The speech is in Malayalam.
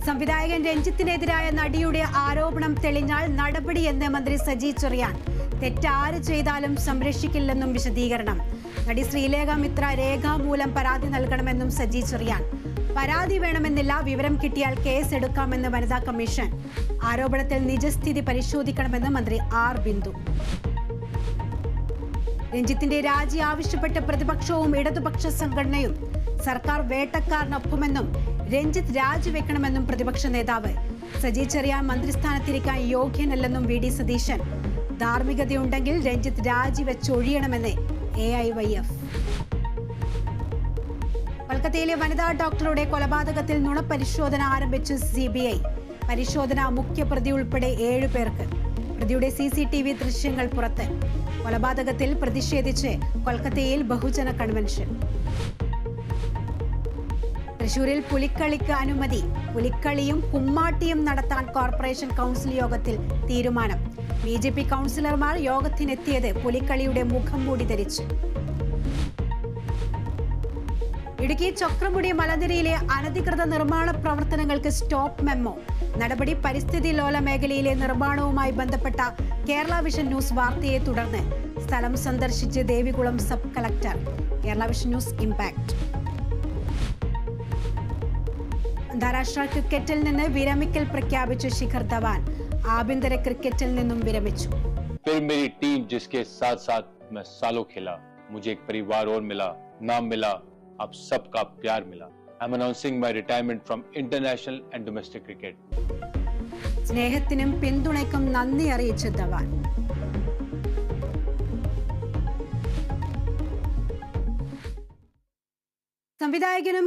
സംവിധായകൻ രഞ്ജിത്തിനെതിരായ നടിയുടെ ആരോപണം തെളിഞ്ഞാൽ നടപടിയെന്ന് മന്ത്രി സജി ചെറിയാൻ. തെറ്റാര് ചെയ്താലും സംരക്ഷിക്കില്ലെന്നും വിശദീകരണം. നടി ശ്രീലേഖ മിത്ര രേഖാമൂലം പരാതി നൽകണമെന്നും സജി ചെറിയാൻ. പരാതി വേണമെന്നില്ല, വിവരം കിട്ടിയാൽ കേസ് എടുക്കാമെന്ന് വനിതാ കമ്മീഷൻ. ആരോപണത്തിൽ നിജസ്ഥിതി പരിശോധിക്കണമെന്ന് മന്ത്രി ആർ ബിന്ദു. രഞ്ജിത്തിന്റെ രാജി ആവശ്യപ്പെട്ട് പ്രതിപക്ഷവും ഇടതുപക്ഷ സംഘടനയും. സർക്കാർ വേട്ടക്കാരനൊപ്പമെന്നും രഞ്ജിത്ത് രാജിവെക്കണമെന്നും പ്രതിപക്ഷ നേതാവ്. സജി ചെറിയാൻ മന്ത്രിസ്ഥാനത്തിരിക്കാൻ യോഗ്യനല്ലെന്നും വി ഡി സതീശൻ. ധാർമ്മികതയുണ്ടെങ്കിൽ രഞ്ജിത്ത് രാജിവെച്ചൊഴിയണമെന്ന് AIYF. കൊൽക്കത്തയിലെ വനിതാ ഡോക്ടറുടെ കൊലപാതകത്തിൽ നുണപരിശോധന ആരംഭിച്ചു CBI. പരിശോധന മുഖ്യപ്രതി ഉൾപ്പെടെ 7 പേർക്ക്. പ്രതിയുടെ CCTV ദൃശ്യങ്ങൾ പുറത്ത്. കൊലപാതകത്തിൽ പ്രതിഷേധിച്ച് കൊൽക്കത്തയിൽ ബഹുജന കൺവെൻഷൻ. തൃശൂരിൽ പുലിക്കളിക്ക് അനുമതി. പുലിക്കളിയും കുമ്മാട്ടിയും നടത്താൻ കോർപ്പറേഷൻ കൗൺസിൽ യോഗത്തിൽ തീരുമാനം. BJP കൗൺസിലർമാർ യോഗത്തിനെത്തിയത് പുലിക്കളിയുടെ മുഖം മൂടി ധരിച്ച്. ഇടുക്കി ചക്രമുടി മലനിരയിലെ അനധികൃത നിർമ്മാണ പ്രവർത്തനങ്ങൾക്ക് സ്റ്റോപ്പ് മെമ്മോ. നടപടി പരിസ്ഥിതി ലോല മേഖലയിലെ നിർമ്മാണവുമായി ബന്ധപ്പെട്ട കേരള വിഷൻ ന്യൂസ് വാർത്തയെ തുടർന്ന് സ്ഥലം സന്ദർശിച്ച് Devikulam sub collector. Kerala vision news impact. അന്താരാഷ്ട്ര ക്രിക്കറ്റിൽ നിന്ന് വിരമിക്കൽ പ്രഖ്യാപിച്ച ശിഖർ ധവാൻ. ആഭ്യന്തര ക്രിക്കറ്റിൽ നിന്നും വിരമിച്ചു. फिर मेरी टीम जिसके साथ साथ मैं सालों खेला, मुझे एक परिवार और मिला, नाम मिला, आप सबका प्यार मिला. I'm announcing my retirement from international and domestic cricket. സ്നേഹത്തിനും പിന്തുണയ്ക്കും നന്ദി അറിയിച്ച ധവാൻ. സംവിധായകനും